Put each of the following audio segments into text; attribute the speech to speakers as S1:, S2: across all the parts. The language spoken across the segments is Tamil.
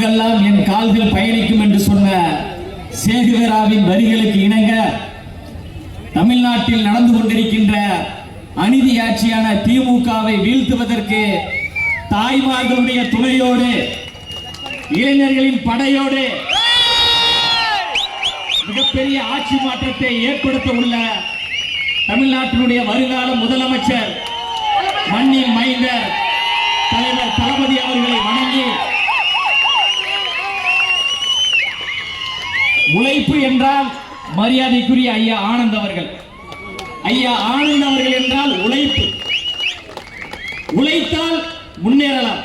S1: அங்கெல்லாம் என் கால்கள் பயணிக்கும் என்று சொன்ன சேகுவேராவின் வரிகளுக்கு இணங்க தமிழ்நாட்டில் நடந்து கொண்டிருக்கின்ற அநீதி ஆட்சியான திமுகவை வீழ்த்துவதற்கு தாய்மார்களுடைய துணையோடு இளைஞர்களின் படையோடு மிகப்பெரிய ஆட்சி மாற்றத்தை ஏற்படுத்த உள்ள தமிழ்நாட்டினுடைய வருங்கால முதலமைச்சர் மண்ணின் மைந்தர் தலைவர் தளபதி அவர்களை வணங்கி, உழைப்பு என்றால் மரியாதைக்குரிய ஐயா ஆனந்த் அவர்கள், ஐயா ஆனந்த் அவர்கள் என்றால் உழைப்பு, உழைத்தால் முன்னேறலாம்.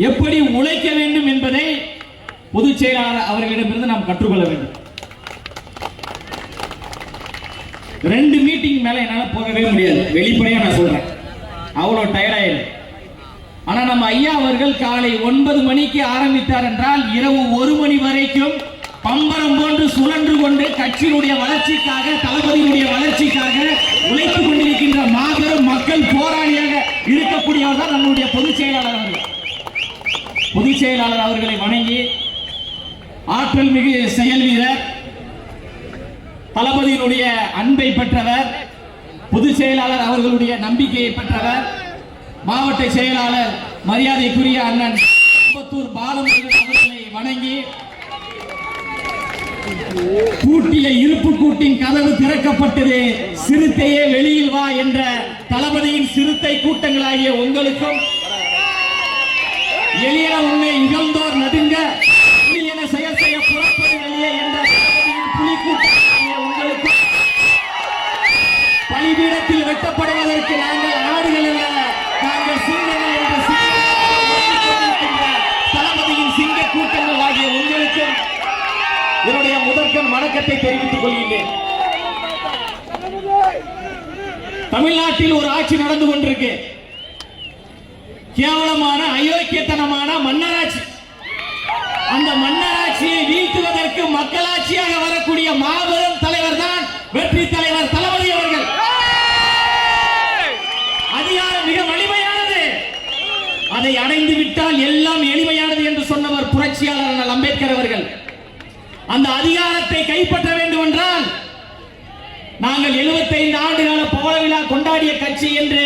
S1: எப்படி உழைக்க வேண்டும் என்பதை பொதுச் செயலாளர் அவர்களிடமிருந்து நாம் கற்றுக்கொள்ள வேண்டும். 2 மீட்டிங் மேல என்னால போகவே முடியாது, வெளிப்படையா நான் சொல்றேன், அவ்வளவு டயர்டாயிரு. ஆனா நம்ம ஐயா அவர்கள் காலை 9 மணிக்கு ஆரம்பித்தார் என்றால் இரவு 1 மணி வரைக்கும் பம்பரம் போன்று சுழன்று கொண்டு கட்சியினுடைய வளர்ச்சிக்காக, தளபதியினுடைய வளர்ச்சிக்காக உழைத்துக் கொண்டிருக்கின்ற மாபெரும் மக்கள் போராளியாக இருக்கக்கூடியவர் தான் நம்முடைய பொதுச் செயலாளர் அவர்கள். பொதுச் செயலாளர் அவர்களை வணங்கி, ஆற்றல் மிகு செயல் வீரர், தளபதியினுடைய அன்பை பெற்றவர், பொதுச் செயலாளர் அவர்களுடைய நம்பிக்கையை பெற்றவர், மாவட்ட செயலாளர் மரியாதைக்குரிய அண்ணன் அம்பத்தூர் பாலமுருகன் அவர்களை வணங்கி, கூட்டிய இருப்பு கூட்டின் கதவு திறக்கப்பட்டது, சிறுத்தையே வெளியில் வா என்ற தளபதியின் சிறுத்தை கூட்டங்களாகிய உங்களுக்கும், எளிய உண்மை இகழ்ந்தோர் நடுங்க என செயல் செய்ய புறப்படு வெளியே என்ற தளபதியின் புலி கூட்டங்களாகிய உங்களுக்கும், பலிபீடத்தில் வெட்டப்படுவதற்கு நாங்கள் ஆடுகள் அல்ல, நாங்கள் சிங்கங்கள் என்ற தளபதியின் சிங்க கூட்டங்கள் ஆகிய உங்களுக்கும் என்னுடைய முதற்கண் வணக்கத்தை தெரிவித்துக் கொள்கின்றேன். தமிழ்நாட்டில் ஒரு ஆட்சி நடந்து கொண்டிருக்கு, கேவலமான அயோக்கியத்தனமான மன்னராட்சி. அந்த மன்னராட்சியை வீழ்த்துவதற்கு மக்களாட்சியாக வரக்கூடிய மாபெரும் தலைவர் தான் வெற்றி தலைவர் தளபதி அவர்கள். அதிகாரம் மிக வலிமையானது, அதை அடைந்து விட்டால் எல்லாம் எளிமையானது என்று சொன்னவர் புரட்சியாளர் அம்பேத்கர் அவர்கள். அந்த அதிகாரத்தை கைப்பற்ற வேண்டும் என்றால் நாங்கள் 75 ஆண்டுகால பவள விழா கொண்டாடிய கட்சி என்று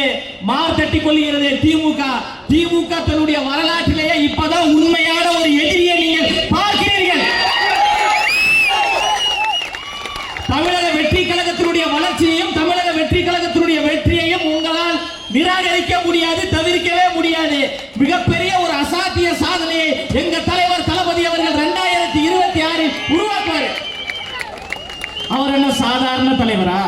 S1: மார் தட்டிக் கொள்கிறது திமுக. திமுக தன்னுடைய வரலாற்றிலேயே இப்பதான் உண்மையான ஒரு எதிரியை நீங்கள் பார்க்கிறீர்கள். தமிழக வெற்றி கழகத்தினுடைய வளர்ச்சியையும் தமிழக வெற்றி கழகத்தினுடைய வெற்றியையும் உங்களால் நிராகரிக்க முடியாது, தவிர்க்கவே முடியாது. மிகப்பெரிய ஒரு அசாத்திய சாதனையை எங்க தலைவர் தளபதி அவர்கள் 2026 உருவாக்குவார். அவர் என்ன சாதாரண தலைவரா?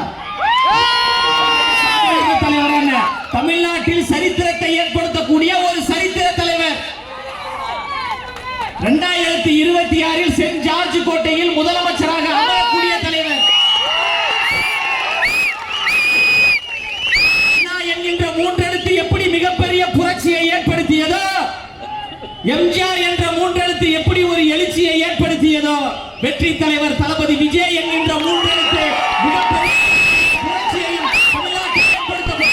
S1: தலைவர் என்ன? தமிழ்நாட்டில் சரித்திரத்தை ஏற்படுத்தக்கூடிய ஒரு சரித்திர தலைவர். 2026 சென்ட் ஜார்ஜ் கோட்டையில் முதலமைச்சராக அமரக்கூடிய தலைவர். என்கின்ற 3 எழுத்து எப்படி மிகப்பெரிய புரட்சியை ஏற்படுத்தியதோ, எம்ஜிஆர் என்ற 3 எழுத்து எப்படி ஒரு எழுச்சியை ஏற்படுத்தியதோ, வெற்றி தலைவர் தளபதி விஜய் என்கின்ற 3 எழுத்து மிகப்பெரிய புரட்சியையும் தமிழ்நாட்டில் ஏற்படுத்த.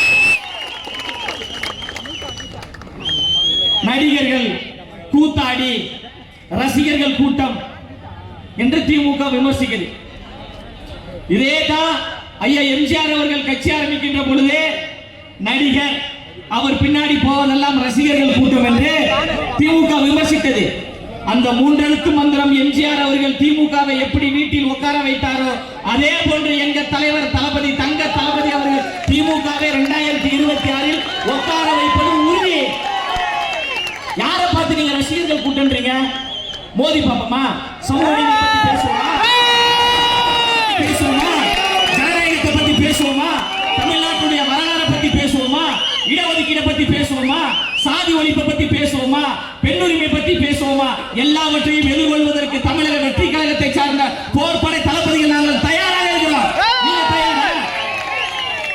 S1: நடிகர்கள் கூத்தாடி ரசிகர்கள் கூட்டம் என்று திமுக விமர்சிக்கிறது. இதேதான் ஐயா எம்ஜிஆர் அவர்கள் கட்சி ஆரம்பிக்கின்ற பொழுது நடிகர், அவர் பின்னாடி போவதெல்லாம் ரசிகர்கள் கூட்டம் என்று திமுக விமர்சித்தது. அந்த 3 எழுத்து மந்திரம் எம்ஜிஆர் அவர்கள் திமுகவை எப்படி வீட்டில் உட்கார வைத்தாரோ அதே போன்று எங்க தலைவர் தளபதி தங்க தளபதி அவர்கள் திமுகவை 2026 உட்கார வைப்பது உறுதி. யாரை பார்த்து நீங்க ரசிகர்கள் கூட்டம்ன்றீங்க? மோடி பாப்பமா? சமூக நீதி பத்தி பேசுவோமா? ஜனநாயகத்தை பத்தி பேசுவோமா? தமிழ்நாட்டுடைய வரலாறை பத்தி பேசுவோமா? இடஒதுக்கீடை பத்தி பேசுவோமா? சாதி ஒழிப்பை பத்தி பேசுவோமா? பெண்ணுரிமை பத்தி பேசுவோமா? எல்லாவற்றையும் எதிர்கொள்வதற்கு தமிழக வெற்றி கழகத்தை சார்ந்த போர்படை தளபதிகள் நாங்கள் தயாராக இருக்கிறோம். நீங்க தயாரா?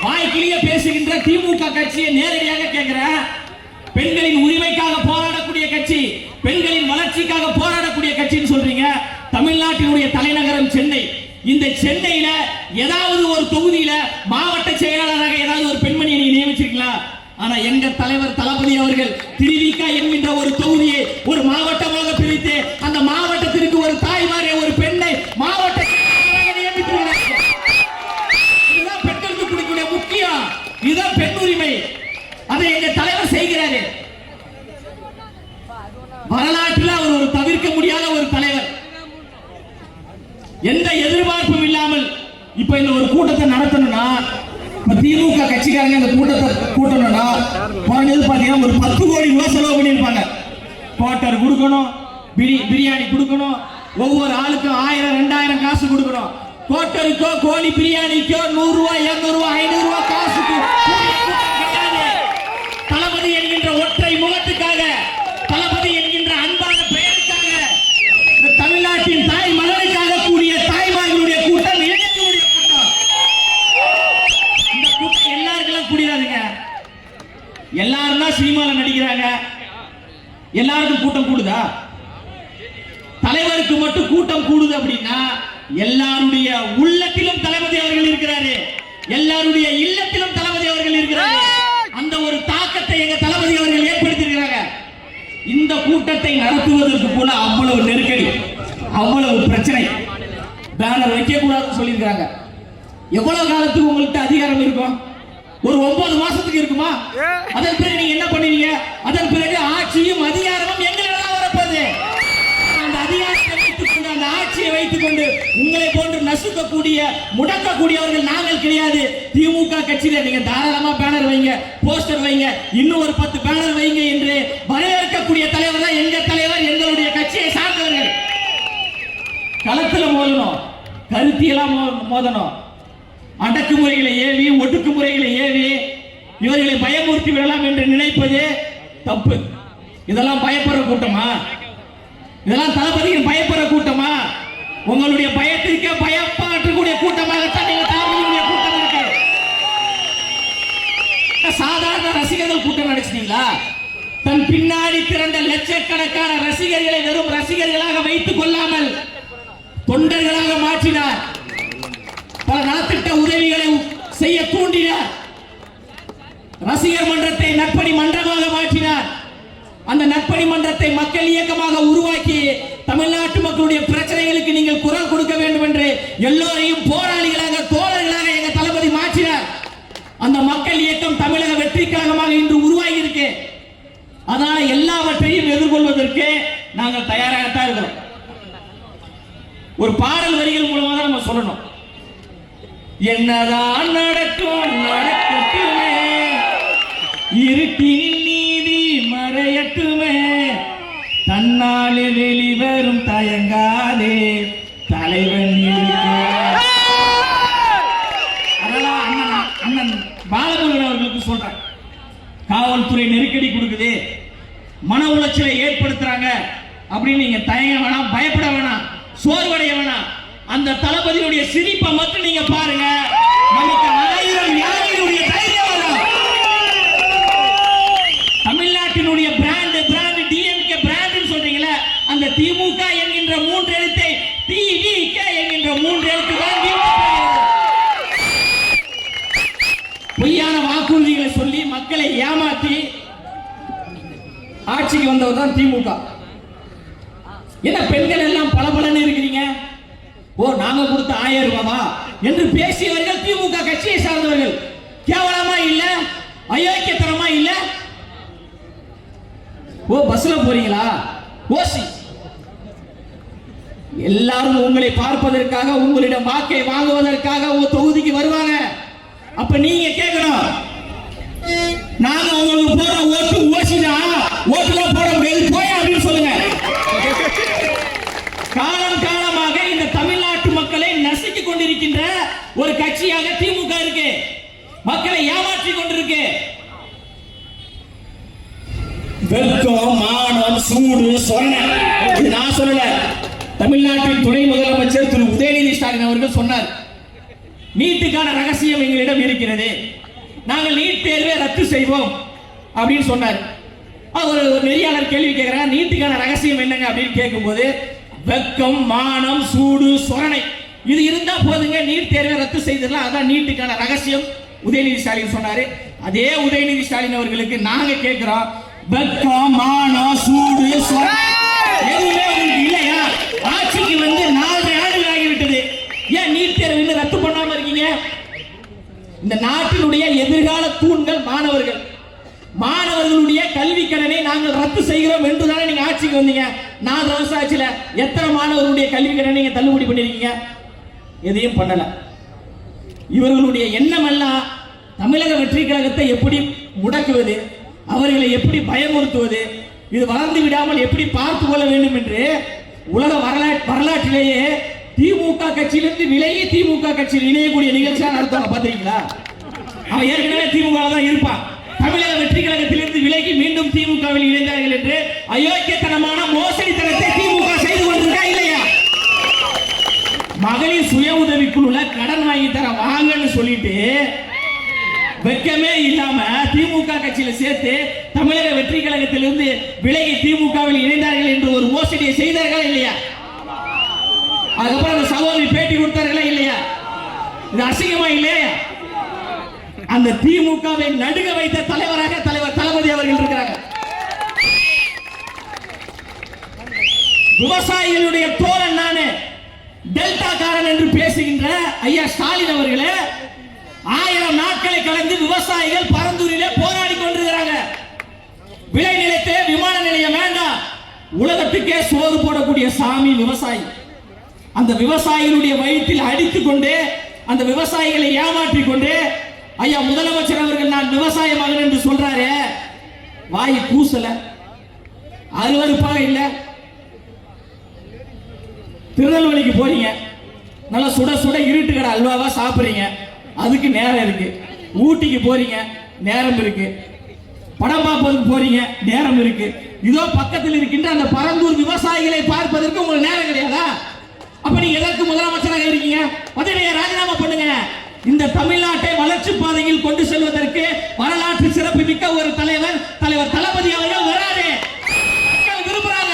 S1: வாய்க்கிலேயே பேசுகின்ற திமுக கட்சியை நேரடியாக கேட்கிறேன். பெண்களின் உரிமைக்காக போராடக்கூடிய கட்சி, பெண்களின் வளர்ச்சிக்காக போராடக்கூடிய கட்சின்னு சொல்றீங்க. தமிழ்நாட்டினுடைய தலைநகரம் சென்னை. இந்த சென்னையில ஏதாவது ஒரு தொகுதியில மாவட்ட செயலாளராக ஏதாவது ஒரு பெண்மணியை நீங்க நியமிச்சிருக்கீங்களா? ஆனா எங்க தலைவர் தளபதி அவர்கள் திருவிக என்கின்ற ஒரு தொகுதியை ஒரு மாவட்ட வரலாற்றில் அவர் ஒரு தவிர்க்க முடியாத ஒரு தலைவர். எந்த எதிர்பார்ப்பும் இல்லாமல் இப்ப இந்த ஒரு கூட்டத்தை நடத்தணும்னா, திமுக கட்சிக்காரங்க இந்த கூட்டத்தை கூட்டணும்னா பாத்தீங்கன்னா ஒரு 10 கோடி ரூபாய் செலவு பண்ணிருப்பாங்க. குவார்டர் கொடுக்கணும், பிரியாணி கொடுக்கணும், ஒவ்வொரு ஆளுக்கும் 1000 2000 காசு கொடுக்கணும். குவார்டருக்கோ கோழி பிரியாணிக்கோ 100 ரூபாய் 200 ரூபாய் 500 ரூபாய் காசுக்கு தளபதி என்கின்ற ஒற்றை முகத்துக்காக, தளபதி என்கின்ற அன்பான பெயருக்காக, இந்த தமிழ்நாட்டின் தாய் மகனுக்காக கூடிய தாய்மார்களுடைய கூட்டம், இளைஞர்களுடைய கூட்டம். இந்த கூட்டம் எல்லாருக்கெல்லாம் கூடியதாதுங்க. எல்லாரும் தான் சினிமால நடிக்கிறாங்க, எல்லாருக்கும் கூட்டம் கூடுதா? தலைவருக்கு மட்டும் கூட்டம் கூடுது அப்படின்னா எல்லாருடைய உள்ளத்திலும் தளபதி அவர்கள் இருக்கிறாரு, எல்லாருடைய இல்லத்திலும் தளபதி அவர்கள் இருக்கிறாரு. அந்த ஒரு தாக்கத்தை எங்க தளபதி அவர்கள் ஏற்படுத்தியிருக்கிறாங்க. இந்த கூட்டத்தை நடத்துவதற்கு கூட அவ்வளவு நெருக்கடி, அவ்வளவு பிரச்சனை. பேனர் வைக்க கூடாதுன்னு சொல்லியிருக்காங்க. எவ்வளவு காலத்துக்கு உங்கள்கிட்ட அதிகாரம் இருக்கும்? ஒரு 9 மாசத்துக்கு இருக்குமா? அதன் பிறகு நீங்க என்ன பண்ணுவீங்க? அதன் பிறகு ஆட்சியும் அதிகாரமும் எங்களிடம் வரப்போகுது. அந்த அதிகாரத்தை வைத்துக் கொண்டு, அந்த ஆட்சியை வைத்துக் கொண்டு உங்களை போன்று நசுக்கக்கூடிய, முடக்கக்கூடியவர்கள் நாங்கள் கிடையாது. திமுக கட்சியில நீங்க தாராளமா பேனர் வைங்க, போஸ்டர் வைங்க, இன்னும் ஒரு 10 பேனர் வைங்க என்று வரவேற்கக்கூடிய தலைவர் தான் எங்க தலைவர், எங்களுடைய கட்சியை சார்ந்தவர்கள். களத்துல மோதணும், கருத்தியெல்லாம் மோதணும். அடக்குமுறைகளை ஏவி, ஒடுக்குமுறைகளை ஏவி இவர்களை பயமுறுத்தி விடலாம் என்று நினைப்பது தப்பு. இதெல்லாம் பயப்படுற கூட்டமா? இதெல்லாம் தளபதியின் பயப்படுற கூட்டமா? உங்களுடைய பயத்திற்கு பயப்பாற்றக்கூடிய கூட்டமாகத்தான் நீங்க தளபதியுடைய கூட்டம் இருக்கு. சாதாரண ரசிகர்கள் கூட்டம் நினைச்சீங்களா? தன் பின்னாடி திரண்ட லட்சக்கணக்கான ரசிகர்களை வெறும் ரசிகர்களாக வைத்துக் கொள்ளாமல் தொண்டர்களாக மாற்றினார். பல நலத்திட்ட உதவிகளை செய்ய தூண்டினார். ரசிகர் மன்றத்தை நற்பணி மன்றமாக மாற்றினார். அந்த நற்பணி மன்றத்தை மக்கள் இயக்கமாக உருவாக்கி தமிழ்நாட்டு மக்களுடைய பிரச்சனைகளுக்கு நீங்கள் குரல் கொடுக்க வேண்டும் என்று எல்லோரையும் போராளிகளாக, தோழர்களாக எங்க தளபதி மாற்றினார். அந்த மக்கள் இயக்கம் தமிழக வெற்றி கழகமாக இன்று உருவாகி இருக்கு. அதனால எல்லாவற்றையும் எதிர்கொள்வதற்கு நாங்கள் தயாராகத்தான் இருக்கிறோம். ஒரு பாடல் வரிகள் மூலமாக தான் நம்ம சொல்லணும். என்னதான் நடக்கும் நடக்கட்டுமே, இருட்டினில் நீதி மறையட்டுமே, தன்னாலே வெளிவரும் தயங்காதே தலைவன் இருக்க. அதெல்லாம் அண்ணன் பாலமுருகன் அவர்களுக்கு சொல்றேன். காவல்துறை நெருக்கடி கொடுக்குது, மன உளைச்சலை ஏற்படுத்துறாங்க அப்படின்னு நீங்க தயங்க வேணாம், பயப்பட வேணாம், சோர்வடைய வேணாம். அந்த தளபதியுடைய சிரிப்பை மட்டும் நீங்க பாருங்க, நமக்கு 1000 யானைகளுடைய தைரியம் வரும். தமிழ்நாட்டினுடைய பிராண்ட் டிஎம்கே பிராண்ட் சொல்றீங்களே, அந்த திமுக என்கின்ற 3 எழுத்தை டிவிகே என்கின்ற 3 எழுத்து தான் பொய்யான வாக்குறுதிகளை சொல்லி மக்களை ஏமாற்றி ஆட்சிக்கு வந்தவர் தான் திமுக. என்ன பெண்கள் எல்லாம் பளபளன்னு இருக்கிறீங்க, ஓ நாங்க கொடுத்த 1000 ரூபாவா என்று பேசியவர்கள் திமுக கட்சியை சார்ந்தவர்கள். கேவலமா இல்ல? அயோக்கியத்தனமா இல்ல? ஓ பஸ்ல போறீங்களா? ஓசி எல்லாரும் உங்களை பார்ப்பதற்காக, உங்களிடம் வாக்கை வாங்குவதற்காக உங்க தொகுதிக்கு வருவாங்க. அப்ப நீங்க கேட்கணும், நாங்க உங்களுக்கு போற ஓட்டு ஓசிதான், ஓட்டுலாம் போட முடியாது போய் அப்படின்னு சொல்லுங்க. காலம் காலமாக இந்த தமிழ்நாட்டு மக்களை நசுக்கிக் கொண்டிருக்கின்ற ஒரு கட்சியாக திமுக இருக்கு, மக்களை ஏமாற்றி கொண்டிருக்கு. வெட்கம், மானம், சூடு, சொரணை இது நான் சொல்லல, தமிழ்நாட்டின் துணை முதலமைச்சர் திரு உதயநிதி ஸ்டாலின் அவர்கள் சொன்னார். நீட்டுக்கான ரகசியம் எங்களிடம் இருக்கிறது, நாங்கள் நீட் தேர்வை ரத்து செய்வோம் அப்படின்னு சொன்னார். ஒரு நெறியாளர் கேள்வி கேட்கிறாங்க, நீட்டுக்கான ரகசியம் என்னங்க அப்படின்னு கேட்கும்போது, வெக்கம், மானம், சூடு, சொரணை இது இருந்தா போதுங்க, நீட் தேர்வை ரத்து செய்திடலாம், அதான் நீட்டுக்கான ரகசியம் உதயநிதி ஸ்டாலின் சொன்னாரு. அதே உதயநிதி ஸ்டாலின் அவர்களுக்கு நாங்க கேட்கிறோம், வெக்கம், மானம், சூடு, சொரணை எதுவுமே உங்களுக்கு இல்லையா? ஆட்சிக்கு வந்து 4 ஆண்டுகள் ஆகிவிட்டது, ஏன் நீட் தேர்வு இன்னும் ரத்து பண்ணாம இருக்கீங்க? இந்த நாட்டினுடைய எதிர்கால தூண்கள் மாணவர்கள், மாணவர்களுடைய கல்வி கடனை நாங்கள் ரத்து செய்கிறோம் என்றுதானே ஆட்சிக்கு வந்தீங்க 4 வருஷம் ஆச்சுல எத்தனை மாணவர்களுடைய கல்வி கடனை நீங்க தள்ளுபடி பண்ணிருக்கீங்க? எதையும் பண்ணல. இவர்களுடைய எண்ணம் எல்லாம் தமிழக வெற்றி கழகத்தை எப்படி முடக்குவது, அவர்களை எப்படி பயமுறுத்துவது, இது வளர்ந்து விடாமல் எப்படி பார்த்து கொள்ள வேண்டும் என்று உலக வரலாற்றிலேயே திமுக கட்சியிலிருந்து விலகி திமுக கட்சியில் இணையக்கூடிய நிகழ்ச்சியா நடத்துவாங்க. பாத்தீங்களா? அவன் ஏற்கனவே திமுக தான் இருப்பான். தமிழக வெற்றி கழகத்திலிருந்து விலகி மீண்டும் திமுகவில் இணைந்தார்கள் என்று அயோக்கியத்தனமான மோசடித்தனத்தை திமுக செய்து கொண்டிருக்கா இல்லையா? மகளிர் சுய உதவிக்குழுல கடன் வாங்கி தர வாங்கன்னு சொல்லிட்டு வெக்கமே இல்லாம திமுக கட்சியில சேர்த்து தமிழக வெற்றி கழகத்திலிருந்து விலகி திமுகவில் இணைந்தார்கள் என்று ஒரு மோசடியை செய்தார்களா இல்லையா? அதுக்கப்புறம் அந்த சகோதரி பேட்டி கொடுத்தார்களா இல்லையா? இது அசிங்கமா இல்லையா? அந்த திமுகவை நடுக வைத்த தலைவராக தலைவர் தளபதி அவர்கள் இருக்கிறாங்க. விவசாயிகளுடைய தோழன் நானு, டெல்டா காரன் என்று பேசுகின்ற ஐயா ஸ்டாலின் அவர்களே 1000 நாட்களை கடந்து விவசாயிகள் பரந்தூரிலே போராடி கொண்டிருக்கிறாங்க. விளை நிலத்தே விமான நிலையம் வேண்டாம், உலகத்துக்கே சோறு போடக்கூடிய சாமி விவசாயி. அந்த விவசாயிகளுடைய வயிற்றில் அடித்துக் கொண்டு அந்த விவசாயிகளை ஏமாற்றிக் கொண்டு ஐயா முதலமைச்சர் அவர்கள் நான் விவசாய மகன் என்று சொல்றாரு. வாய் கூசல, அருவருப்பாக இல்ல. திருநெல்வேலிக்கு போறீங்க, நல்லா சுட சுட இருட்டு கடை அல்வாவா சாப்பிடுறீங்க, அதுக்கு நேரம் இருக்கு. ஊட்டிக்கு போறீங்க, நேரம் இருக்கு. படம் பார்ப்பதற்கு போறீங்க, நேரம் இருக்கு. இதோ பக்கத்தில் இருக்கின்ற அந்த பரந்தூர் விவசாயிகளை பார்ப்பதற்கு உங்களுக்கு நேரம் கிடையாதா? அப்ப நீங்க எதற்கு முதலமைச்சராக இருக்கீங்க? பதவியை ராஜினாமா பண்ணுங்க. இந்த தமிழ்நாட்டை வளர்ச்சி பாதையில் கொண்டு செல்வதற்கு வரலாற்று சிறப்பு மிக்க ஒரு தலைவர் தளபதி அவர்கள் வராது. விரும்புறாங்க.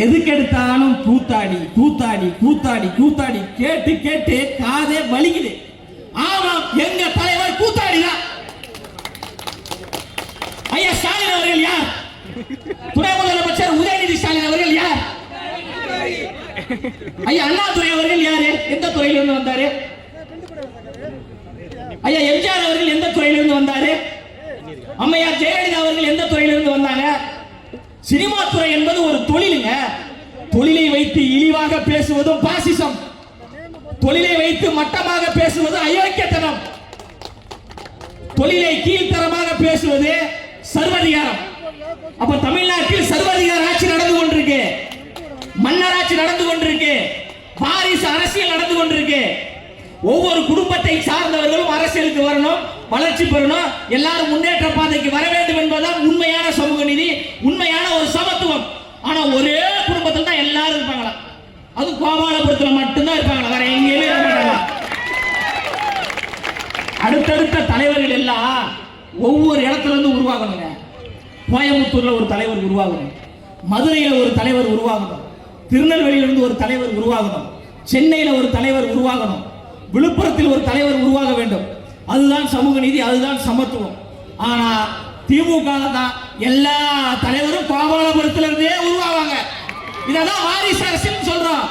S1: எதுக்கெடுத்தாலும் கூத்தாடி கூத்தாடி கூத்தாடி கூத்தாடி கேட்டு கேட்டு காதே வலிக்குது. ஆமா, எங்க தலைவர் கூத்தாடிதான். ஐயா ஸ்டாலின் அவர்கள் யார்? துணை முதலமைச்சர் உதயநிதி ஸ்டாலின் அவர்கள் யார்? ஐயா அண்ணாதுரை அவர்கள் யாரு? எந்த துறையிலிருந்து வந்தாரு? ஐயா எம்ஜிஆர் அவர்கள் எந்த துறையிலிருந்து வந்தாரு? அம்மையார் ஜெயலலிதா அவர்கள் எந்த துறையிலிருந்து வந்தாங்க? சினிமா துறை என்பது ஒரு தொழிலுங்க. தொழிலை வைத்து இழிவாக பேசுவதும் பாசிசம், தொழிலை வைத்து மட்டமாக பேசுவது அயோக்கியத்தனம், தொழிலை கீழ்த்தரமாக பேசுவது சர்வதிகாரம். அப்ப தமிழ்நாட்டில் சர்வதிகார ஆட்சி நடந்து கொண்டிருக்கு, மன்னராட்சி நடந்து கொண்டிருக்கு, வாரிசு அரசியல் நடந்து கொண்டிருக்கு. ஒவ்வொரு குடும்பத்தை சார்ந்தவர்களும் அரசியலுக்கு வரணும், வளர்ச்சி பெறணும், எல்லாரும் முன்னேற்ற பாதைக்கு வர வேண்டும் என்பதுதான் உண்மையான சமூக நீதி, உண்மையான ஒரு சமத்துவம். ஆனா ஒரே குடும்பத்தில் தான் எல்லாரும் இருப்பாங்களா? அது கோபாலபுரத்தில் மட்டும்தான் இருப்பாங்களா? வேற எங்கேயுமே இருக்க மாட்டாங்க. அடுத்தடுத்த தலைவர்கள் எல்லாம் ஒவ்வொரு இடத்துல இருந்து உருவாகணுங்க. கோயம்புத்தூர்ல ஒரு தலைவர் உருவாகணும், மதுரையில ஒரு தலைவர் உருவாகணும், திருநெல்வேலியிலிருந்து ஒரு தலைவர் உருவாகணும், சென்னையில ஒரு தலைவர் உருவாகணும், விழுப்புரத்தில் ஒரு தலைவர் உருவாக வேண்டும். அதுதான் சமூக நீதி, அதுதான் சமத்துவம். ஆனா திமுக தான் எல்லா தலைவரும் கோபாலபுரத்திலிருந்தே உருவாவாங்க. இததான் வாரிசு அரசியல் சொல்றோம்,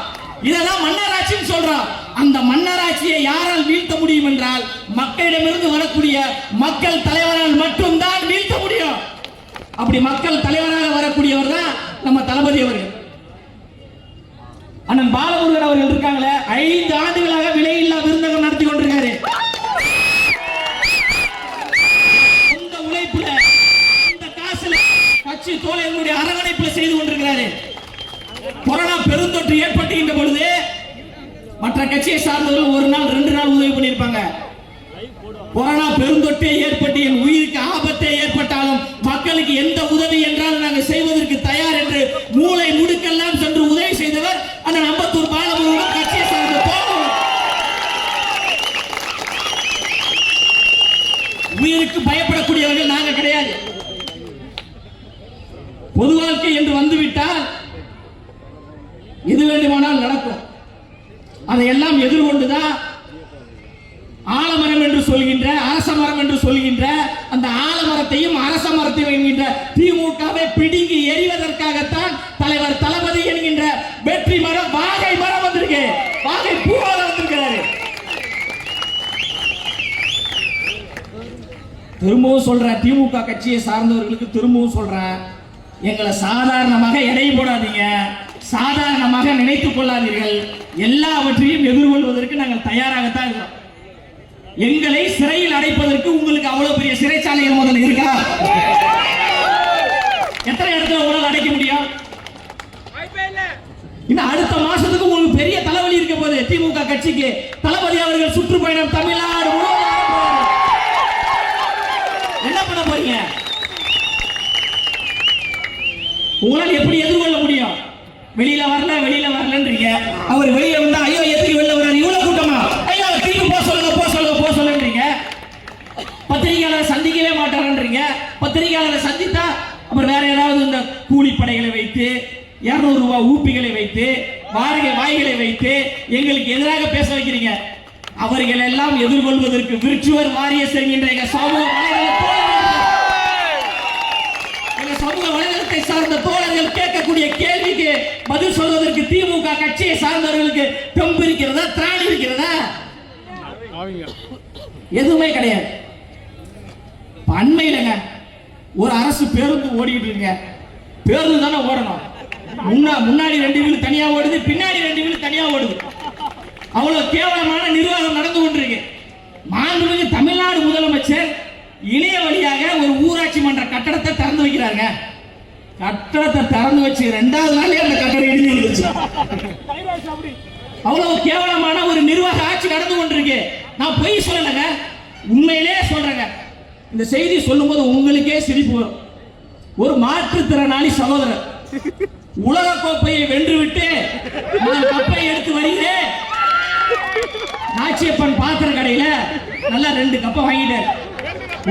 S1: இததான் மன்னராட்சின்னு சொல்றோம். அந்த மன்னராட்சியை யாரால் வீழ்த்த முடியும் என்றால் மக்களிடமிருந்து வரக்கூடிய மக்கள் தலைவரால் மட்டும்தான் வீழ்த்த முடியும். அப்படி மக்கள் தலைவராக வரக்கூடியவர் தான் நம்ம தளபதி அவர்கள். அண்ணன் பாலமுருகன் அவர்கள் இருக்காங்களே, 5 ஆண்டுகளாக விலையில்லா விருந்தகம் நடத்தி கொண்டிருக்காரு. சொந்த உழைப்புல, இந்த காசுல, கட்சி தோழர்களுடைய அரவணைப்புல செய்து கொண்டிருக்கிறாரு. கொரோனா பெருந்தொற்று ஏற்பட்டுகின்ற பொழுது மற்ற கட்சியை சார்ந்தவர்கள் 1 நாள் 2 நாள் உதவி பண்ணியிருப்பாங்க. கொரோனா பெருந்தொற்றே ஏற்பட்டு என் உயிருக்கு ஆபத்தே ஏற்பட்டாலும் மக்களுக்கு எந்த உதவி என்றாலும் நாங்கள் செய்வதற்கு தயார் என்று மூளை முடுக்கெல்லாம் சென்று உதவி செய்தவர் அந்த அம்பத்தூர் பாலமுருகன் கட்சியை சார்ந்த தோழர். உயிருக்கு பயப்படக்கூடியவர்கள் நாங்க கிடையாது. பொது வாழ்க்கை என்று வந்துவிட்டால் எது வேண்டுமானால் நடக்கும். அதையெல்லாம் எதிர்கொண்டுதான் ஆலமரம் என்று சொல்கின்ற, அரச மரம் என்று சொல்கின்ற அந்த ஆலமரத்தையும் அரச மரத்தையும் என்கின்ற திமுகவை பிடுங்கி எறிவதற்காகத்தான் தலைவர் தளபதி என்கின்ற வெற்றி மரம், வாகை மரம் வந்திருக்கு, வாகை பூவாக வந்திருக்கிறாரு. திரும்பவும் சொல்றேன், திமுக கட்சியை சார்ந்தவர்களுக்கு திரும்பவும் சொல்றேன், எங்களை சாதாரணமாக எடை போடாதீங்க, சாதாரணமாக நினைத்துக் கொள்ளாதீர்கள். எல்லாவற்றையும் எதிர்கொள்வதற்கு நாங்கள் தயாராகத்தான் இருக்கிறோம். எங்களை சிறையில் அடைப்பதற்கு உங்களுக்கு அவ்வளவு பெரிய சிறைச்சாலைகள் முதல்ல இருக்கா? எத்தனை இடத்துல உங்களால் அடைக்க முடியும்? இன்னும் அடுத்த மாசத்துக்கு உங்களுக்கு பெரிய தலைவலி இருக்க போது. திமுக கட்சிக்கு தளபதி அவர்கள் சுற்றுப்பயணம் தமிழ்நாடு என்ன பண்ண போறீங்க? உங்களால் எப்படி எதிர்கொள்ள முடியும்? வெளியில வரலன்றீங்க. அவர் வெளியில வந்தா ஐயோ எதுக்கு வெளில வர்றாரு, இவ்வளவு கூட்டமா, ஐயோ திரும்பி போக சொல்லுங்க. பத்திரிகையாளர் சந்திக்கவே மாட்டாருன்றீங்க. பத்திரிகையாளரை சந்தித்தா அப்புறம் வேற ஏதாவது இந்த கூலிப்படைகளை வைத்து 200 ரூபாய் ஊப்பிகளை வைத்து வாய்களை வைத்து எங்களுக்கு எதிராக பேச வைக்கிறீங்க. அவர்கள் எல்லாம் எதிர்கொள்வதற்கு விர்ச்சுவல் வாரியர்ஸ் என்கின்ற சமூக வலைதளத்தை சார்ந்த தோழர்கள் கேட்கக்கூடிய கேள்விக்கு பதில் சொல்வதற்கு திமுக கட்சியை சார்ந்தவர்களுக்கு தெம்பு இருக்கிறதா, திராணி இருக்கிறதா? எதுவுமே கிடையாது. அண்மையிலங்க ஒரு அரசு பேருந்து ஓடிட்டு இருக்குங்க. பேருந்து தானே ஓடணும். முன்னாடி 2 வீல் தனியா ஓடுது, பின்னாடி 2 வீல் தனியா ஓடுது. அவ்வளவு கேவலமான நிர்வாகம் நடந்து கொண்டிருக்கு. மாண்புமிகு தமிழ்நாடு முதலமைச்சர் இணைய வழியாக ஒரு ஊராட்சி மன்ற கட்டடத்தை திறந்து வைக்கிறாங்க. கட்டடத்தை திறந்து வச்சு 2வது நாளே அந்த கட்டடம் இடிஞ்சு விழுந்துச்சு. அவ்வளவு கேவலமான ஒரு நிர்வாக ஆட்சி நடந்து கொண்டிருக்கு. நான் பொய் சொல்லலைங்க, உண்மையிலே சொல்றேங்க. இந்த செய்தி சொல்லும் போது உங்களுக்கே சிரிப்பு வரும். ஒரு மாற்றுத்திறனாளி சகோதரர் உலக கோப்பையை வென்றுவிட்டு நான் கப்பை எடுத்து வருகிறேன், நாச்சியப்பன் பாத்திர கடையில நல்லா 2 கப்பை வாங்கிட்டார்.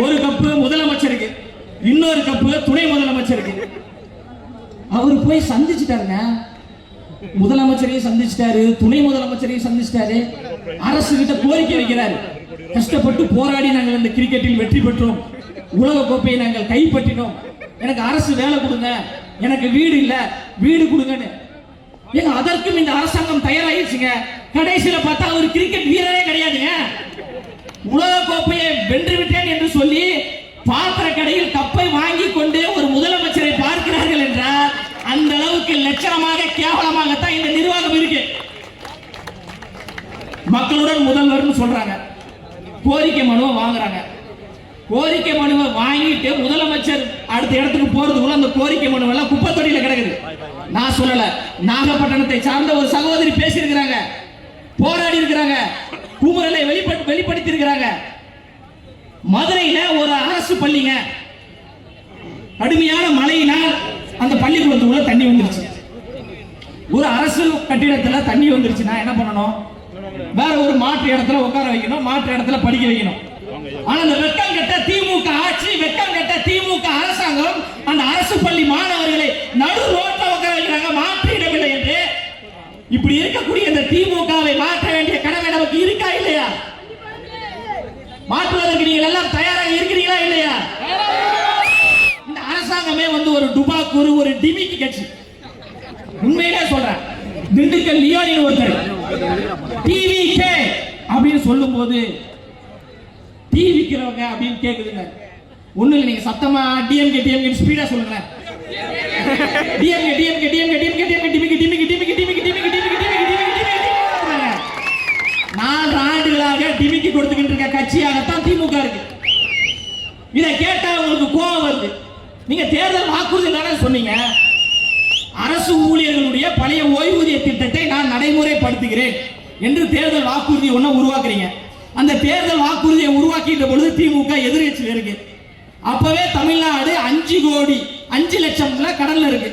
S1: ஒரு கப்பு முதலமைச்சருக்கு, இன்னொரு கப்பு துணை முதலமைச்சருக்கு. அவர் போய் சந்திச்சுட்டாருங்க. முதலமைச்சரையும் சந்திச்சிட்டாரு, துணை முதலமைச்சரையும் சந்திச்சிட்டாரு. அரசு கிட்ட கோரிக்கை வைக்கிறாரு. கஷ்டப்பட்டு போராடி நாங்கள் இந்த கிரிக்கெட்டில் வெற்றி பெற்றோம், உலக கோப்பையை நாங்கள் கைப்பற்றினோம், எனக்கு அரசு வேலை கொடுங்க, எனக்கு வீடு இல்ல, வீடு கொடுங்கன்னு. ஏங்க அதற்கும் இந்த அரசாங்கம் தயாராகிடுச்சுங்க. கடைசியில பார்த்தா ஒரு கிரிக்கெட் வீரரே கிடையாதுங்க. உலக கோப்பையை வென்று விட்டேன் என்று சொல்லி பாத்திர கடையில் கப்பை வாங்கி கொண்டு ஒரு முதலமைச்சரை பார்க்கிறார்கள் என்றால் அந்த அளவுக்கு லட்சணமாக கேவலமாகத்தான் இந்த நிர்வாகம் இருக்கு. மக்களுடன் முதல்வர் சொல்றாங்க, கோரிக்கை மனுவை வாங்குறாங்க. கோரிக்கை மனுவை வாங்கிட்டு முதலமைச்சர் அடுத்த இடத்துக்கு போறதுக்குள்ள அந்த கோரிக்கை மனு எல்லாம் குப்பை தொட்டியில கிடக்குது. நான் சொல்லல, நாகப்பட்டினத்தை சார்ந்த ஒரு சகோதரி பேசியிருக்கிறாங்க, போராடி இருக்கிறாங்க, குமுறலை வெளிப்படுத்தி இருக்கிறாங்க. மதுரையில ஒரு அரசு பள்ளிங்க, கடுமையான மழையினால் அந்த பள்ளிக்கூடத்துக்குள்ள தண்ணி வந்துருச்சு. ஒரு அரசு கட்டிடத்துல தண்ணி வந்துருச்சுன்னா என்ன பண்ணணும்? வேற ஒரு மாற்று இடத்துல உட்கார வைக்கணும், மாற்று இடத்துல படிக்க வைக்கணும். ஆனா அந்த வெக்கம் கெட்ட திமுக ஆட்சி, வெக்கம் கெட்ட திமுக அரசாங்கம் அந்த அரசு பள்ளி மாணவர்களை நடு ரோட்ல உட்கார வைக்கிறாங்க, மாற்று இடமில்லை என்று. இப்படி இருக்கக்கூடிய இந்த திமுகவை மாற்ற வேண்டிய கடமை நமக்கு இருக்கா இல்லையா? மாற்றுவதற்கு நீங்கள் எல்லாம் தயாராக இருக்கிறீங்களா இல்லையா? இந்த அரசாங்கமே ஒரு டுபாக்கூர், ஒரு டிமிக்கி கட்சி. உண்மையிலே சொல்றேன், திண்டுக்கல் லியோனின் ஒருத்தர் டிவிகே அப்படின்னு சொல்லும் போது டிவிக்கிறவங்க அப்படின்னு கேக்குதுங்க. ஒண்ணு இல்ல, நீங்க சத்தமா டிஎம்கே டிஎம்கே ஸ்பீடா சொல்லுங்க. DMK DMK DMK DMK DMK டிமிக்கி டிமிக்கி டிமிக்கி டிமிக்கி டிமிக்கி டிமிக்கி டிமிக்கி 4 ஆண்டுகளாக டிமிக்கி கொடுத்துக்கிட்டு இருக்க கட்சியாகத்தான் திமுக இருக்கு. இதை கேட்டா உங்களுக்கு கோபம் வருது. நீங்க தேர்தல் வாக்குறுதி தானே சொன்னீங்க, அரசு ஊழியர்களுடைய பழைய ஓய்வூதிய திட்டத்தை நான் நடைமுறைப்படுத்துகிறேன் என்று தேர்தல் வாக்குறுதி ஒண்ணு உருவாக்குறீங்க. அந்த தேர்தல் வாக்குறுதியை உருவாக்கிட்ட பொழுது திமுக எதிர்கட்சியில் இருக்கு. அப்பவே தமிழ்நாடு 5 கோடி 5 லட்சம் கடன்ல இருக்கு.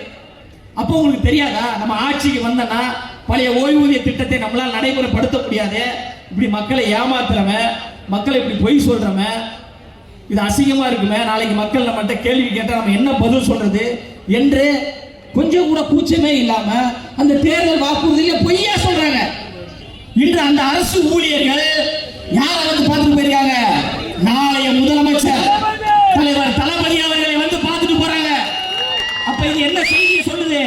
S1: அப்போ உங்களுக்கு தெரியாதா, நம்ம ஆட்சிக்கு வந்தனா பழைய ஓய்வூதிய திட்டத்தை நம்மளால் நடைமுறைப்படுத்த முடியாது, இப்படி மக்களை ஏமாத்துறவன், மக்களை இப்படி பொய் சொல்றவன், இது அசிங்கமா இருக்குமே, நாளைக்கு மக்கள் நம்மகிட்ட கேள்வி கேட்டா நம்ம என்ன பதில் சொல்றது என்று கொஞ்சம் கூட கூச்சமே இல்லாம அந்த தேர்தல் வாக்குறுதியில பொய்யா சொல்றாங்க. இன்று அந்த அரசு ஊழியர்கள் யாரை வந்து பார்த்துட்டு போயிருக்காங்க? நாளைய முதலமைச்சர் தலைவர் தளபதி அவர்களை வந்து பார்த்துட்டு போறாங்க. அப்ப இது என்ன செய்தி சொல்லுது?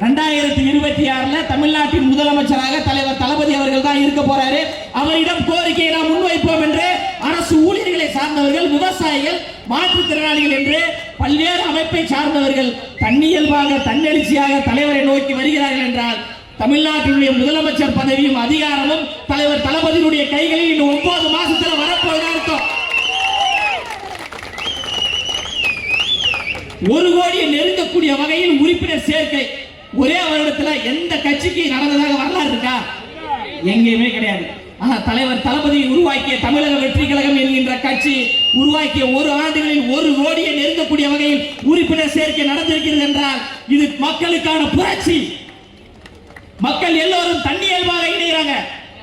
S1: 2026 தமிழ்நாட்டின் முதலமைச்சராக தலைவர் தளபதி அவர்கள் தான் இருக்க போறாரு. அவரிடம் கோரிக்கையை நாம் முன்வைப்போம் என்று அரசு ஊழியர்களை சார்ந்தவர்கள், விவசாயிகள், மாற்றுத்திறனாளிகள் என்று பல்வேறு அமைப்பை சார்ந்தவர்கள் தன்னியல்பாக தன்னெழுச்சியாக தலைவரை நோக்கி வருகிறார்கள் என்றால் தமிழ்நாட்டினுடைய முதலமைச்சர் பதவியும் அதிகாரமும் தலைவர் தளபதியினுடைய கைகளில் இன்னும் 9 மாசத்துல வரப்போகுது அர்த்தம். 1 கோடியை நெருங்கக்கூடிய வகையில் உறுப்பினர் சேர்க்கை ஒரே வருடத்துல எந்த கட்சிக்கு நடந்ததாக வரலாறு இருக்கா? எங்கேயுமே கிடையாது. தலைவர் தளபதி உருவாக்கிய தமிழக வெற்றி கழகம் என்கின்ற கட்சி உருவாக்கிய 1 ஆண்டுகளில் 1 கோடியை நெருங்கக்கூடிய வகையில் உறுப்பினர் சேர்க்கை நடந்திருக்கிறது என்றால் இது மக்களுக்கான புரட்சி. மக்கள் எல்லோரும் தன்னியல்பாக இணைகிறாங்க.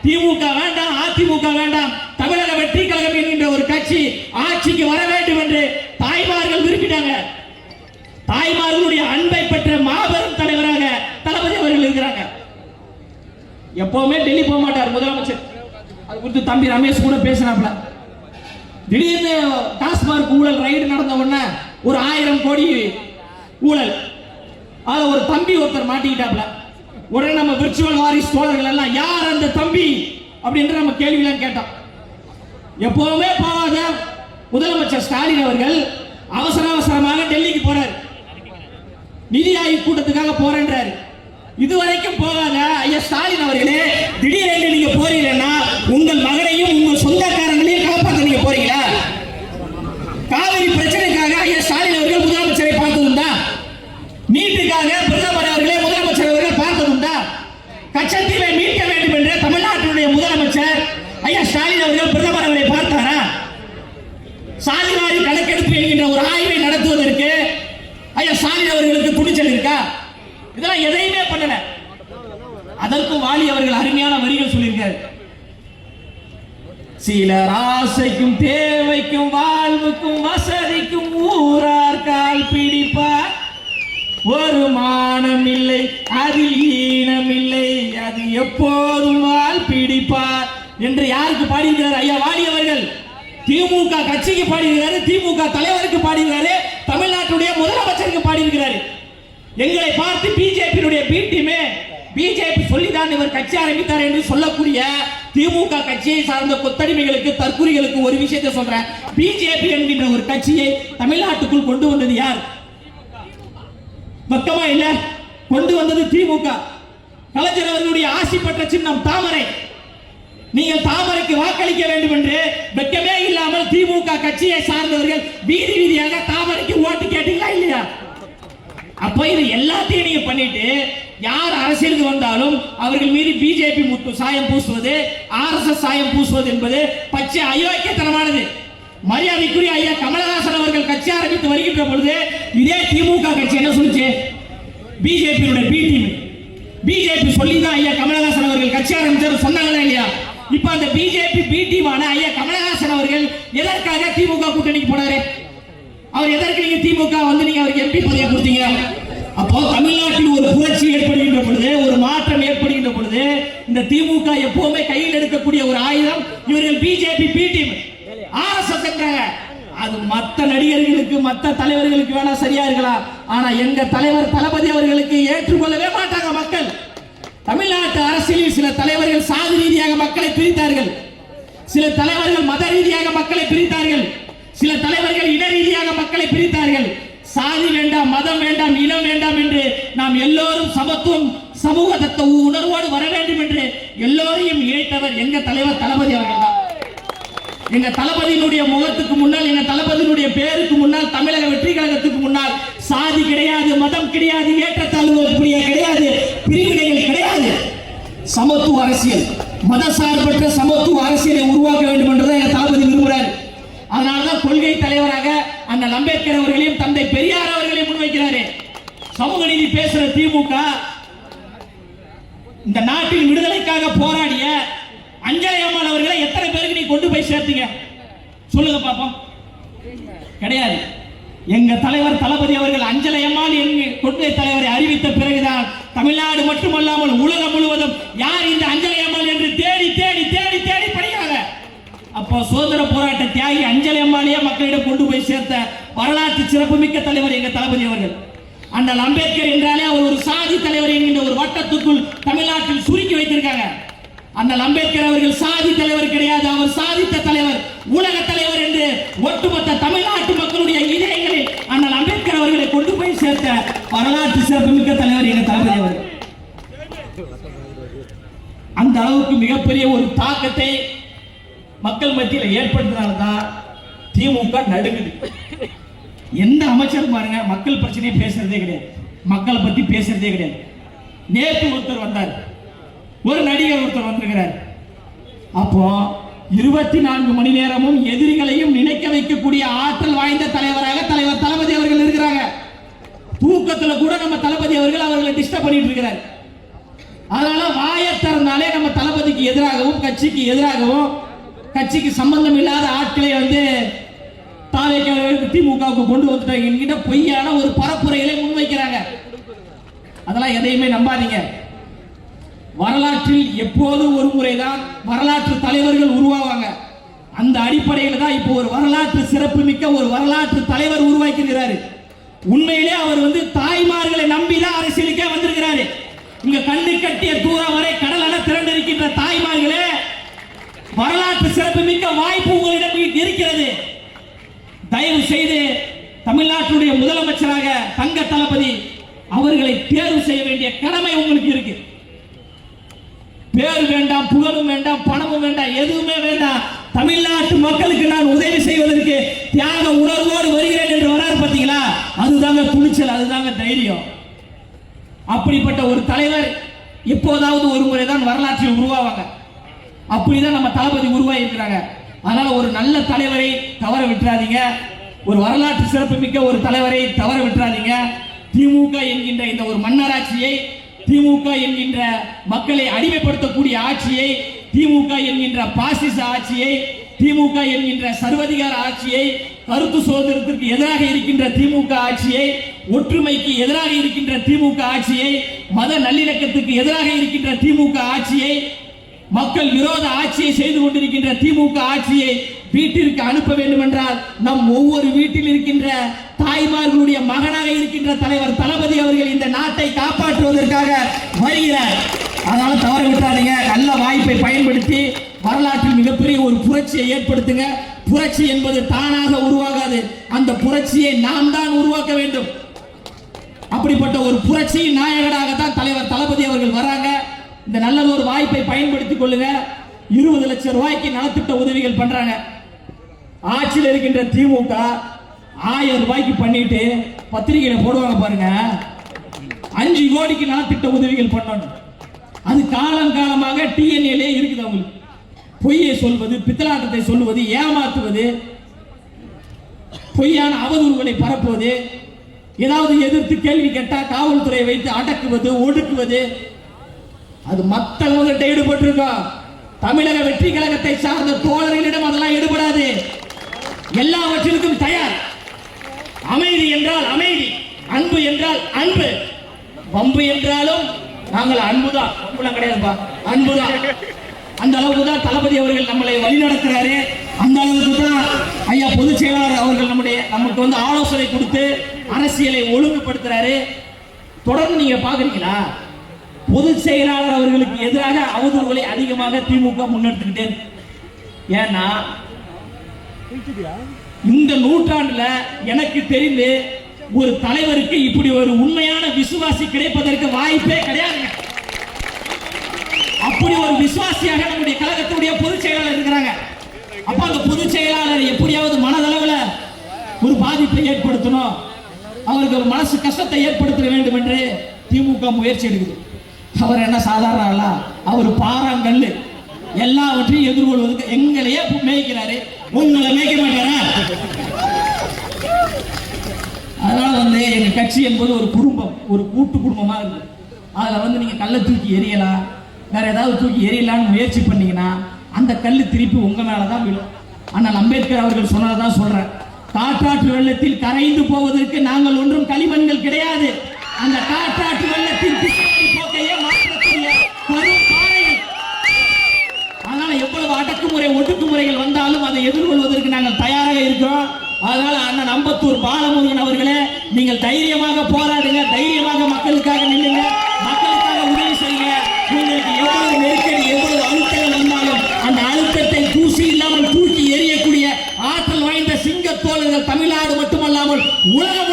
S1: திமுக வேண்டாம், அதிமுக வேண்டாம், தமிழக வெற்றி கழகம் என்கின்ற ஒரு கட்சி ஆட்சிக்கு வர வேண்டும் என்று தாய்மார்கள் விரும்பினாங்க. தாய்மார்களுடைய அன்பை பெற்ற மாபெரும் தலைவராக தளபதி அவர்கள் இருக்கிறாங்க. எப்பவுமே டெல்லி போக மாட்டார் முதலமைச்சர். அது குறித்து தம்பி ரமேஷ் கூட பேசினாப்ல. திடீர்னு டாஸ்மார்க் ஊழல் ரைடு நடந்த உடனே ஒரு 1000 கோடி ஊழல், அதுல ஒரு தம்பி ஒருத்தர் மாட்டிக்கிட்டாப்ல. உடனே நம்ம விர்ச்சுவல் வாரிஸ் தோழர்கள் எல்லாம் யார் அந்த தம்பி அப்படின்ற நம்ம கேள்வியெல்லாம் கேட்டோம். எப்பவுமே போகாத முதலமைச்சர் ஸ்டாலின் அவர்கள் அவசரமாக டெல்லிக்கு போறார். நிதி ஆய்வு கூட்டத்துக்காக போறேன்றாரு. இதுவரைக்கும் போகாத ஐயா ஸ்டாலின் அவர்களே, திடீரென்று நீங்க போறீங்கன்னா உங்கள் மகனையும் உங்கள் சொந்தக்காரங்களையும் காப்பாற்ற நீங்க போறீங்களா? காவிரி பிரச்சனைக்காக ஐயா ஸ்டாலின் அவர்கள் முதலமைச்சரை பார்த்ததுண்டா? நீட்டுக்காக பிரதமர் அவர்களே முதலமைச்சர் அவர்கள் பார்த்ததுண்டா? கச்சத்தீவை மீட்க வேண்டும் என்ற தமிழ்நாட்டினுடைய முதலமைச்சர் ஐயா ஸ்டாலின் அவர்கள் பிரதமர் அவரை பார்த்தாரா? சாதிவாரி கணக்கெடுப்பு என்கின்ற ஒரு ஆய்வை நடத்துவதற்கு ஐயா ஸ்டாலின் அவர்களுக்கு துணிச்சல் இருக்கா? இதெல்லாம் எதையுமே பண்ணல. அதற்கும் வாலி அவர்கள் அருமையான வரிகள் சொல்லியிருக்காரு. சிலர் ஆசைக்கும் தேவைக்கும் வாழ்வுக்கும் வசதிக்கும் ஊரார் கால் பிடிப்பார், ஒரு மானம் இல்லை அதில் ஈனம் இல்லை, அது எப்போதும் வாழ் பிடிப்பார் என்று யாருக்கு பாடியிருக்கிறார்? ஐயா வாலி அவர்கள் திமுக கட்சிக்கு பாடியிருக்கிறாரு, திமுக தலைவருக்கு பாடியிருக்கிறாரு, தமிழ்நாட்டுடைய முதலமைச்சருக்கு பாடியிருக்கிறாரு. எங்களை பார்த்து பிஜேபியினுடைய பி டீமே பிஜேபி சொல்லிதான் இவர் கட்சி ஆரம்பித்தார் என்று சொல்லக்கூடிய திமுக கட்சியை சார்ந்த கொத்தடிமைகளுக்கு, தற்குறிகளுக்கு ஒரு விஷயத்தை சொல்றேன். பிஜேபி என்கின்ற ஒரு கட்சியை தமிழ்நாட்டுக்குள் கொண்டு வந்தது யார்? பக்கமா இல்ல, கொண்டு வந்தது திமுக. கலைஞர் அவர்களுடைய ஆசி பெற்ற சின்னம் தாமரை. நீங்கள் தாமரைக்கு வாக்களிக்க வேண்டும் என்று வெட்கமே இல்லாமல் திமுக கட்சியை சார்ந்தவர்கள் வீதி வீதியாக தாமரைக்கு ஓட்டு கேட்டீங்களா இல்லையா? அப்ப இது எல்லாத்தையும் நீங்க பண்ணிட்டு யார் அரசியலுக்கு வந்தாலும் அவர்கள் மீது பிஜேபி சாயம் பூசுவது, ஆர்எஸ்எஸ் சாயம் பூசுவது என்பது பச்சை அயோக்கியத்தனமானது. மரியாதைக்குரிய ஐயா கமலஹாசன் அவர்கள் கட்சி ஆரம்பித்து வருகின்ற பொழுது இதே திமுக கட்சி என்ன சொல்லுச்சு? பிஜேபியுடைய பி டீம், பிஜேபி சொல்லி தான் ஐயா கமலஹாசன் அவர்கள் கட்சி ஆரம்பிச்சாரு சொன்னாங்களா இல்லையா? இப்ப அந்த பிஜேபி பி டீமான ஐயா கமலஹாசன் அவர்கள் எதற்காக திமுக கூட்டணிக்கு போனாரு? அவர் எதற்கு நீங்க திமுக வந்து நீங்க அவருக்கு எம்பி பதவியை கொடுத்தீங்க? அப்போ தமிழ்நாட்டில் ஒரு புரட்சி ஏற்படுகின்ற பொழுது, ஒரு மாற்றம் ஏற்படுகின்ற பொழுது இந்த திமுக எப்பவுமே கையில் எடுக்கக்கூடிய ஒரு ஆயுதம் இவர்கள் பிஜேபி பி டீம், ஆர்எஸ்எஸ் என்றாங்க. அது மற்ற நடிகர்களுக்கு மற்ற தலைவர்களுக்கு வேணா சரியா இருக்கலாம், ஆனா எங்க தலைவர் தளபதி அவர்களுக்கு ஏற்றுக்கொள்ளவே மாட்டாங்க மக்கள். தமிழ்நாட்டு அரசியலில் சில தலைவர்கள் சாதி ரீதியாக மக்களை பிரித்தார்கள், சில தலைவர்கள் மத ரீதியாக மக்களை பிரித்தார்கள், சில தலைவர்கள் இன ரீதியாக மக்களை பிரித்தார்கள். சாதி வேண்டாம், மதம் வேண்டாம், இனம் வேண்டாம் என்று நாம் எல்லோரும் சமத்துவம், சமூக தத்துவ உணர்வோடு வர வேண்டும் என்று எல்லோரையும் இணைத்தவர் எங்க தலைவர் தளபதி அவர்கள் தான். எங்க தளபதியினுடைய முகத்துக்கு முன்னால், எங்க தளபதியினுடைய பேருக்கு முன்னால், தமிழக வெற்றி கழகத்துக்கு முன்னால் சாதி கிடையாது, மதம் கிடையாது, ஏற்றத்தாழ்வு கிடையாது, பிரிவினைகள் கிடையாது. சமத்துவ அரசியல், மத சார்பற்ற சமத்துவ அரசியலை உருவாக்க வேண்டும் என்றுதான் எங்க தளபதி விரும்புகிறார். அதனாலதான் கொள்கை தலைவராக அண்ணல் அம்பேத்கர் அவர்களையும் தந்தை பெரியார் அவர்களையும் முன்வைக்கிறாரு. சமூக நீதி பேசுற திமுக இந்த நாட்டின் விடுதலைக்காக போராடிய அஞ்சலை அம்மாள் அவர்களை எத்தனை பேருக்கு நீ கொண்டு போய் சேர்த்தீங்க சொல்லுங்க பாப்போம்? கிடையாது. எங்க தலைவர் தளபதி அவர்கள் அஞ்சலை அம்மாள் கொள்கை தலைவரை அறிவித்த பிறகுதான் தமிழ்நாடு மட்டுமல்லாமல் உலகம் முழுவதும் யார் இந்த அஞ்சலை அம்மாள் என்று தேடி தேடி தேடி தேடி படிக்கிறாங்க. அப்போ சுதந்திர போராட்ட தியாகி அஞ்சலை அம்மாளையே மக்களிடம் கொண்டு போய் சேர்த்த வரலாற்று சிறப்புமிக்க தலைவர் எங்க தளபதி அவர்கள். அண்ணல் அம்பேத்கர் என்றாலே அவர் ஒரு சாதி தலைவர் என்கின்ற ஒரு வட்டத்துக்குள் தமிழ்நாட்டில் சுருக்கி வைத்திருக்காங்க. அண்ணல் அம்பேத்கர் அவர்கள் சாதி தலைவர் கிடையாது, அவர் சாதித்த தலைவர். உலக தலைவர் என்று ஒட்டுமொத்த தமிழ்நாட்டு மக்களுடைய இதயங்களில் அண்ணல் அம்பேத்கர் அவர்களை கொண்டு போய் சேர்த்த வரலாற்று சிறப்புமிக்க தலைவர் எங்க தளபதி அவர்கள். அந்த அளவுக்கு மிகப்பெரிய ஒரு தாக்கத்தை மக்கள் மத்தியில் ஏற்படுத்தினால்தான் திமுக நடுங்குது. எந்த அமைச்சரும் பாருங்க மக்கள் பிரச்சனையை பேசுறதே கிடையாது, மக்களை பத்தி பேசுறதே கிடையாது. நேற்று ஒருத்தர் வந்தார், ஒரு நடிகர் ஒருத்தர் வந்திருக்கிறார். அப்போ 24 மணி நேரமும் எதிரிகளையும் நினைக்க வைக்கக்கூடிய ஆற்றல் வாய்ந்த தலைவராக தலைவர் தளபதி அவர்கள் இருக்கிறாங்க. தூக்கத்துல கூட நம்ம தளபதி அவர்கள் அவர்களை டிஸ்டர்ப் பண்ணிட்டு இருக்கிறார். அதனால வாயை திறந்தாலே நம்ம தளபதிக்கு எதிராகவும் கட்சிக்கு எதிராகவும் கட்சிக்கு சம்பந்தம் இல்லாத ஆட்களை வந்து திமுகவுக்கு கொண்டு வந்துட்டாங்க என்கிட்ட பொய்யான ஒரு பரப்புரைகளை முன்வைக்கிறாங்க. அதெல்லாம் எதையுமே நம்பாதீங்க. வரலாற்றில் எப்போது ஒரு முறைதான் வரலாற்று தலைவர்கள் உருவாவாங்க. அந்த அடிப்படையில் தான் இப்போ ஒரு வரலாற்று சிறப்பு மிக்க ஒரு வரலாற்று தலைவர் உருவாக்கிறாரு. உண்மையிலே அவர் வந்து தாய்மார்களை நம்பிதான் அரசியலுக்கே வந்திருக்கிறாரு. இங்க கண்ணு கட்டிய தூரம் வரை கடல் என திரண்டிருக்கின்ற தாய்மார்களே, வரலாற்று சிறப்பு மிக்க வாய்ப்பு உங்களிடம் இருக்கிறது. தயவு செய்து தமிழ்நாட்டுடைய முதலமைச்சராக தங்க தளபதி அவர்களை தேர்வு செய்ய வேண்டிய கடமை உங்களுக்கு இருக்கு. பேர் வேண்டாம், புகழும் வேண்டாம், பணமும் வேண்டாம், எதுவுமே வேண்டாம். தமிழ்நாட்டு மக்களுக்கு நான் உதவி செய்வதற்கு தியாக உணர்வோடு வருகிறேன் என்று வராரு பார்த்தீங்களா, அதுதாங்க துணிச்சல், அதுதாங்க தைரியம். அப்படிப்பட்ட ஒரு தலைவர் எப்போதாவது ஒரு முறை தான் வரலாற்றில் உருவாவாங்க. அப்படிதான் நம்ம தளபதி உருவாகி இருக்கிறாங்க. அதனால ஒரு நல்ல தலைவரை தவற விட்டுறாதீங்க, ஒரு வரலாற்று சிறப்பு மிக்க ஒரு தலைவரை தவற விட்டுறாதீங்க. திமுக என்கின்ற இந்த ஒரு மன்னராட்சியை, திமுக என்கின்ற மக்களை அடிமைப்படுத்தக்கூடிய ஆட்சியை, திமுக என்கின்ற பாசிச ஆட்சியை, திமுக என்கின்ற சர்வதிகார ஆட்சியை, கருத்து சுதந்திரத்திற்கு எதிராக இருக்கின்ற திமுக ஆட்சியை, ஒற்றுமைக்கு எதிராக இருக்கின்ற திமுக ஆட்சியை, மத நல்லிணக்கத்துக்கு எதிராக இருக்கின்ற திமுக ஆட்சியை, மக்கள் விரோத ஆட்சியை செய்து கொண்டிருக்கின்ற திமுக ஆட்சியை வீட்டிற்கு அனுப்ப வேண்டும் என்றால் நம் ஒவ்வொரு வீட்டில் இருக்கின்ற தாய்மார்களுடைய மகனாக இருக்கின்ற தலைவர் தளபதி அவர்கள் இந்த நாட்டை காப்பாற்றுவதற்காக வருகிறார். அதனால தவற விட்டாதீங்க. நல்ல வாய்ப்பை பயன்படுத்தி வரலாற்றில் மிகப்பெரிய ஒரு புரட்சியை ஏற்படுத்துங்க. புரட்சி என்பது தானாக உருவாகாது, அந்த புரட்சியை நாம் தான் உருவாக்க வேண்டும். அப்படிப்பட்ட ஒரு புரட்சி நாயகனாக தான் தலைவர் தளபதி அவர்கள் வராங்க. இந்த நல்ல ஒரு வாய்ப்பை பயன்படுத்திக் கொள்ளுங்க. 20 லட்சம் ரூபாய்க்கு நலத்திட்ட உதவிகள் பண்றாங்க. ஆட்சியில் இருக்கின்ற திமுக 1000 ரூபாய்க்கு பண்ணிட்டு பத்திரிகையில போடுவாங்க பாருங்க, 5 கோடிக்கு நலத்திட்ட உதவிகள் பண்ணணும். அது காலம் காலமாக டிஎன்ஏலே இருக்குது. அவங்களுக்கு பொய்யை சொல்வது, பித்தலாட்டத்தை சொல்லுவது, ஏமாற்றுவது, பொய்யான அவதூறுகளை பரப்புவது, ஏதாவது எதிர்த்து கேள்வி கேட்டா காவல்துறை வைத்து அடக்குவது, ஒடுக்குவது, அது மத்தவங்கிட்ட ஈடுபட்டிருக்கோம். தமிழக வெற்றி கழகத்தை சார்ந்த தோழர்களிடம் அதெல்லாம் ஈடுபடாது. எல்லாவற்றிற்கும் தயார். அமைதி என்றால் அமைதி, அன்பு என்றால் அன்பு, வம்பு என்றாலும் நாங்கள் அன்புதான், வம்புலாம் கிடையாதுப்பா, அன்புதான். அந்த அளவுக்கு தான் தளபதி அவர்கள் நம்மளை வழிநடத்துறாரு. அந்த அளவுக்கு தான் ஐயா பொதுச் செயலாளர் அவர்கள் நமக்கு வந்து ஆலோசனை கொடுத்து அரசியலை ஒழுங்குபடுத்துறாரு. தொடர்ந்து நீங்க பாக்குறீங்களா, பொதுச் செயலாளர் அவர்களுக்கு எதிராக அவதூறுகளை அதிகமாக திமுக முன்னெடுத்துக்கிட்டே. ஏன்னா இந்த நூற்றாண்டுல எனக்கு தெரிந்து ஒரு தலைவருக்கு இப்படி ஒரு உண்மையான விசுவாசி கிடைப்பதற்கு வாய்ப்பே கிடையாது. அப்படி ஒரு விசுவாசியாக நம்முடைய கழகத்துடைய பொதுச் செயலாளர் இருக்கிறாங்க. அப்ப அந்த பொதுச் செயலாளர் எப்படியாவது மனதளவில் ஒரு பாதிப்பை ஏற்படுத்தணும், அவருக்கு ஒரு மனசு கஷ்டத்தை ஏற்படுத்த வேண்டும் என்று திமுக முயற்சி எடுக்குது. அவர் என்ன சாதாரண ஆள? அவர் பாறாங்கல்லு, எல்லாவற்றையும் எதிர்கொள்வதற்கு எங்களையே மேய்க்கிறாரு, உங்களை மேய்க்க மாட்டாரா? அதனால வந்து எங்க கட்சி என்பது ஒரு குடும்பம், ஒரு கூட்டு குடும்பமா இருக்கு. அதுல வந்து நீங்க கல்லை தூக்கி எரியலாம், வேற ஏதாவது தூக்கி எரியலான்னு முயற்சி பண்ணீங்கன்னா அந்த கல்லு திருப்பி உங்க மேலதான் விழும். ஆனால் அம்பேத்கர் அவர்கள் சொன்னதான் சொல்றேன், காற்றாற்று வெள்ளத்தில் கரைந்து போவதற்கு நாங்கள் ஒன்றும் களிமண்கள் கிடையாது, அந்த காற்றாற்று வெள்ளத்தில் போக்கையே மாற்றக்கூடிய பாறைகள். அதனால எவ்வளவு அடக்குமுறை ஒடுக்குமுறைகள் வந்தாலும் அதை எதிர்கொள்வதற்கு நாங்கள் தயாராக இருக்கிறோம். அதனால அண்ணன் அம்பத்தூர் பாலமுருகன் அவர்களே, நீங்கள் தைரியமாக போராடுங்க, தைரியமாக மக்களுக்காக நில்லுங்க, மக்களுக்காக உதவி செய்யுங்க. உங்களுக்கு எவ்வளவு நெருக்கடி, எவ்வளவு அழுத்தங்கள் வந்தாலும் அந்த அழுத்தத்தை தூசி இல்லாமல் தூக்கி எறியக்கூடிய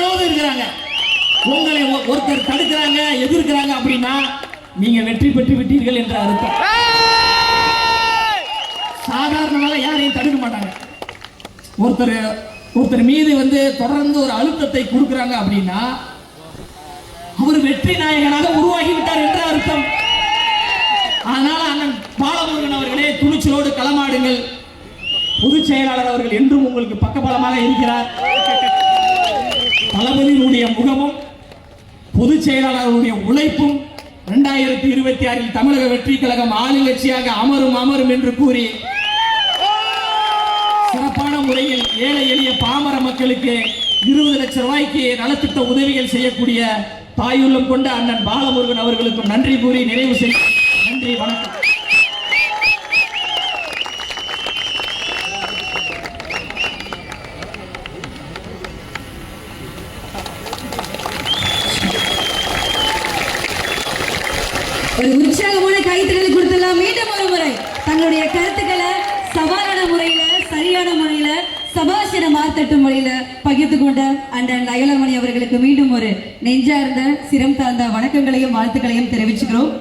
S1: உங்களோடு இருக்கிறாங்க. உங்களை ஒருத்தர் தடுக்கிறாங்க, எதிர்க்கிறாங்க அப்படின்னா நீங்க வெற்றி பெற்று விட்டீர்கள் என்ற அர்த்தம். சாதாரணமாக யாரையும் தடுக்க மாட்டாங்க. ஒருத்தர் மீது தொடர்ந்து ஒரு அழுத்தத்தை கொடுக்கிறாங்க அப்படின்னா அவர் வெற்றி நாயகனாக உருவாகி விட்டார் என்ற அர்த்தம். அதனால அண்ணன் பாலமுருகன் அவர்களே, துணிச்சலோடு களமாடுங்கள். பொதுச் செயலாளர் அவர்கள் என்றும் உங்களுக்கு பக்கபலமாக இருக்கிறார். தளபதியினுடைய முகமும் பொதுச் செயலாளருடைய உழைப்பும் 2026 தமிழக வெற்றி கழகம் ஆளுங்கட்சியாக அமரும் என்று கூறி சிறப்பான முறையில் ஏழை எளிய பாமர மக்களுக்கு 20 லட்சம் ரூபாய்க்கு நலத்திட்ட உதவிகள் செய்யக்கூடிய தாயுள்ளம் கொண்ட அண்ணன் பாலமுருகன் அவர்களுக்கும் நன்றி கூறி நிறைவு செய்ய. நன்றி, வணக்கம்.
S2: ஒரு உற்சாகமான கைத்தறி கொடுத்தலாம். மீண்டும் ஒரு முறை தங்களுடைய கருத்துக்களை சவாலான முறையில, சரியான முறையில, சபாஷின மாத்தட்டும் முறையில பகிர்ந்து கொண்ட அண்ணன் அயலமணி அவர்களுக்கு மீண்டும் ஒரு நெஞ்சார்ந்த சிரம் தாழ்ந்த வணக்கங்களையும் வாழ்த்துக்களையும் தெரிவிச்சுக்கிறோம்.